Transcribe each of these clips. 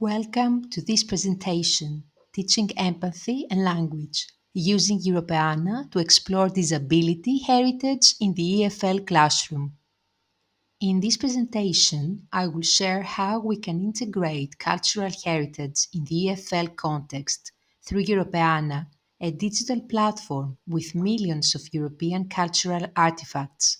Welcome to this presentation, Teaching Empathy and Language, using Europeana to explore disability heritage in the EFL classroom. In this presentation, I will share how we can integrate cultural heritage in the EFL context through Europeana, a digital platform with millions of European cultural artifacts.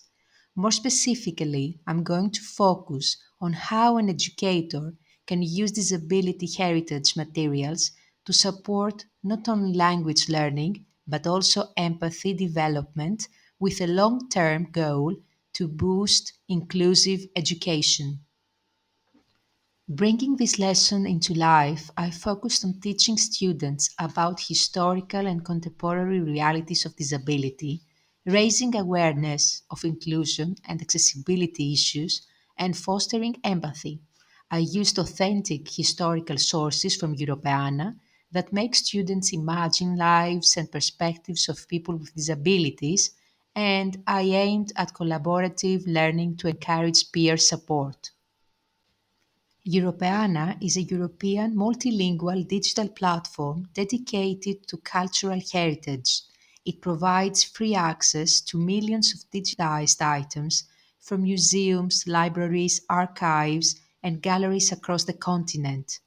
More specifically, I'm going to focus on how an educator can use disability heritage materials to support not only language learning but also empathy development with a long term goal to boost inclusive education. Bringing this lesson into life, I focused on teaching students about historical and contemporary realities of disability, raising awareness of inclusion and accessibility issues, and fostering empathy. I used authentic historical sources from Europeana that make students imagine lives and perspectives of people with disabilities, and I aimed at collaborative learning to encourage peer support. Europeana is a European multilingual digital platform dedicated to cultural heritage. It provides free access to millions of digitized items from museums, libraries, archives, and galleries across the continent.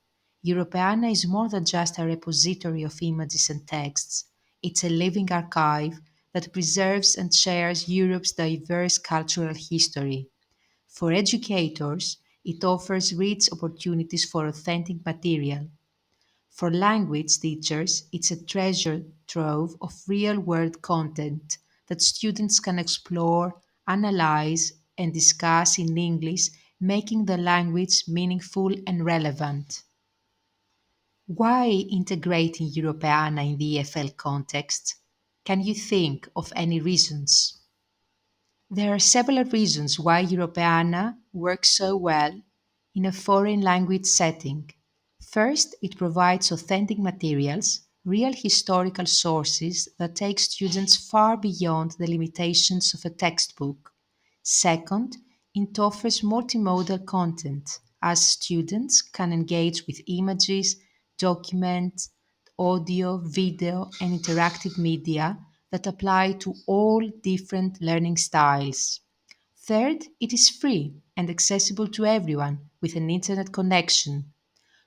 Europeana is more than just a repository of images and texts. It's a living archive that preserves and shares Europe's diverse cultural history. For educators, it offers rich opportunities for authentic material. For language teachers, it's a treasure trove of real world content that students can explore, analyze, and discuss in English, making the language meaningful and relevant. Why integrating Europeana in the EFL context? Can you think of any reasons? There are several reasons why Europeana works so well in a foreign language setting. First, it provides authentic materials, real historical sources that take students far beyond the limitations of a textbook. Second, it offers multimodal content, as students can engage with images, documents, audio, video, and interactive media that apply to all different learning styles. Third, it is free and accessible to everyone with an internet connection.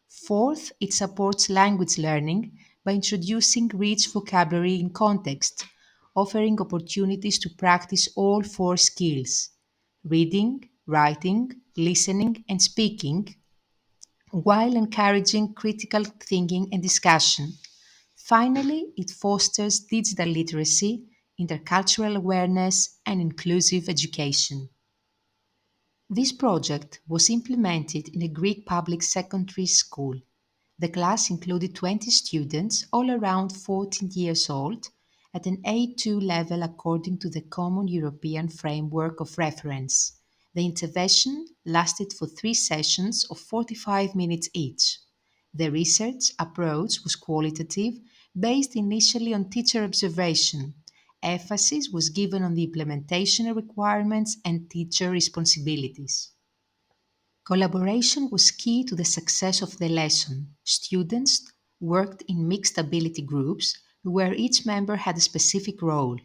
Fourth, it supports language learning by introducing rich vocabulary in context, offering opportunities to practice all four skills: reading, writing, listening, and speaking, while encouraging critical thinking and discussion. Finally, it fosters digital literacy, intercultural awareness, and inclusive education. This project was implemented in a Greek public secondary school. The class included 20 students, all around 14 years old, at an A2 level according to the Common European Framework of Reference. The intervention lasted for 3 sessions of 45 minutes each. The research approach was qualitative, based initially on teacher observation. Emphasis was given on the implementation requirements and teacher responsibilities. Collaboration was key to the success of the lesson. Students worked in mixed ability groups where each member had a specific role.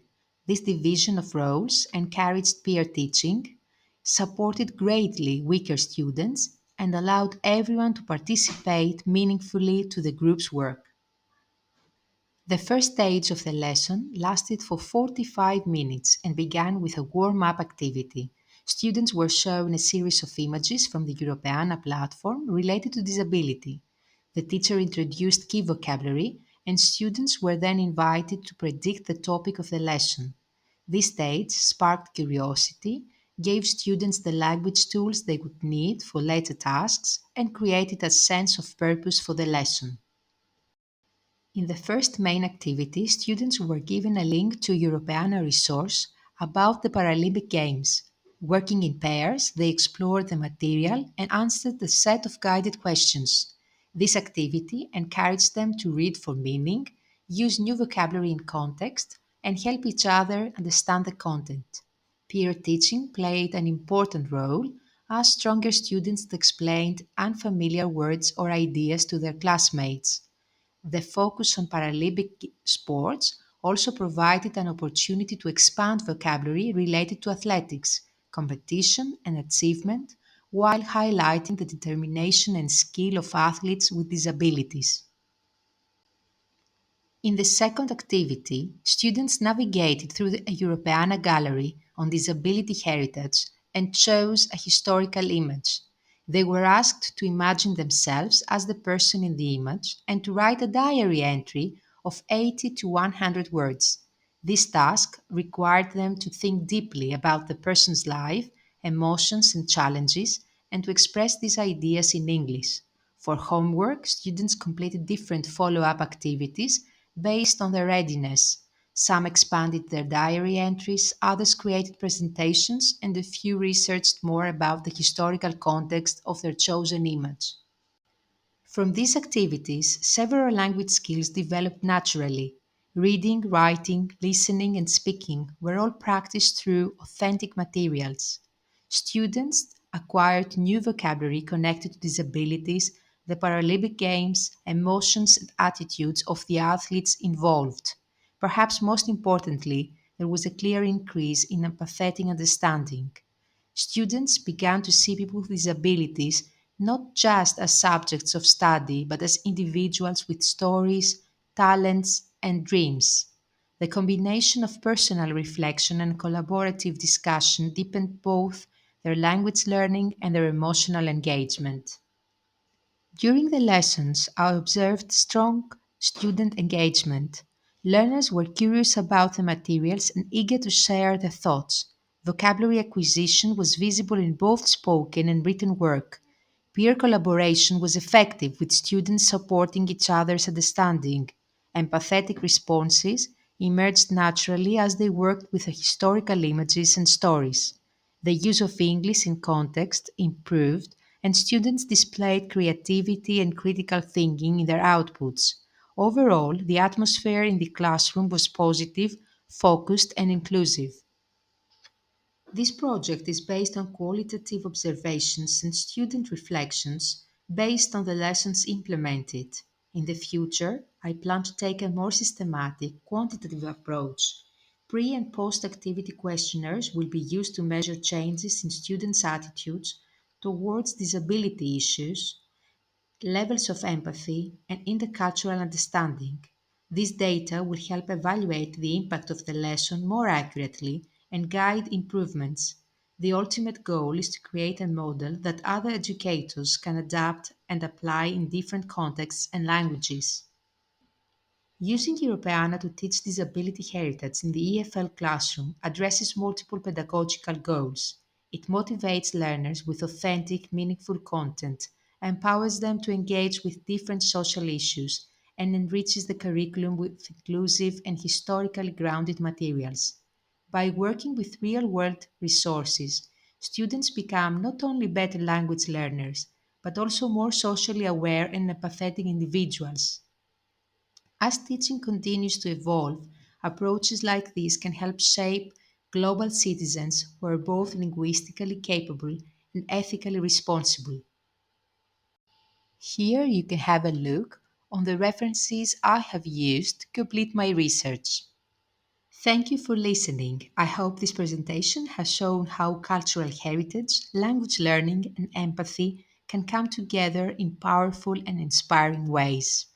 This division of roles encouraged peer teaching, supported greatly weaker students, and allowed everyone to participate meaningfully to the group's work. The first stage of the lesson lasted for 45 minutes and began with a warm-up activity. Students were shown a series of images from the Europeana platform related to disability. The teacher introduced key vocabulary, and students were then invited to predict the topic of the lesson. This stage sparked curiosity, gave students the language tools they would need for later tasks, and created a sense of purpose for the lesson. In the first main activity, students were given a link to a Europeana resource about the Paralympic Games. Working in pairs, they explored the material and answered a set of guided questions. This activity encouraged them to read for meaning, use new vocabulary in context, and help each other understand the content. Peer teaching played an important role as stronger students explained unfamiliar words or ideas to their classmates. The focus on Paralympic sports also provided an opportunity to expand vocabulary related to athletics, competition, and achievement, while highlighting the determination and skill of athletes with disabilities. In the second activity, students navigated through the Europeana gallery on disability heritage and chose a historical image. They were asked to imagine themselves as the person in the image and to write a diary entry of 80 to 100 words. This task required them to think deeply about the person's life, emotions, and challenges, and to express these ideas in English. For homework, students completed different follow up activities based on their readiness. Some expanded their diary entries, others created presentations, and a few researched more about the historical context of their chosen image. From these activities, several language skills developed naturally. Reading, writing, listening, and speaking were all practiced through authentic materials. Students acquired new vocabulary connected to disabilities, the Paralympic Games, emotions, and attitudes of the athletes involved. Perhaps most importantly, there was a clear increase in empathetic understanding. Students began to see people with disabilities not just as subjects of study, but as individuals with stories, talents, and dreams. The combination of personal reflection and collaborative discussion deepened both their language learning and their emotional engagement. During the lessons, I observed strong student engagement. Learners were curious about the materials and eager to share their thoughts. Vocabulary acquisition was visible in both spoken and written work. Peer collaboration was effective, with students supporting each other's understanding. Empathetic responses emerged naturally as they worked with historical images and stories. The use of English in context improved, and students displayed creativity and critical thinking in their outputs. Overall, the atmosphere in the classroom was positive, focused, and inclusive. This project is based on qualitative observations and student reflections based on the lessons implemented. In the future, I plan to take a more systematic, quantitative approach. Pre and post activity questionnaires will be used to measure changes in students' attitudes towards disability issues, levels of empathy, and intercultural understanding. This data will help evaluate the impact of the lesson more accurately and guide improvements. The ultimate goal is to create a model that other educators can adapt and apply in different contexts and languages. Using Europeana to teach disability heritage in the EFL classroom addresses multiple pedagogical goals. It motivates learners with authentic, meaningful content, empowers them to engage with different social issues, and enriches the curriculum with inclusive and historically grounded materials. By working with real world resources, students become not only better language learners, but also more socially aware and empathetic individuals. As teaching continues to evolve, approaches like these can help shape global citizens who are both linguistically capable and ethically responsible. Here you can have a look on the references I have used to complete my research. Thank you for listening. I hope this presentation has shown how cultural heritage, language learning, and empathy can come together in powerful and inspiring ways.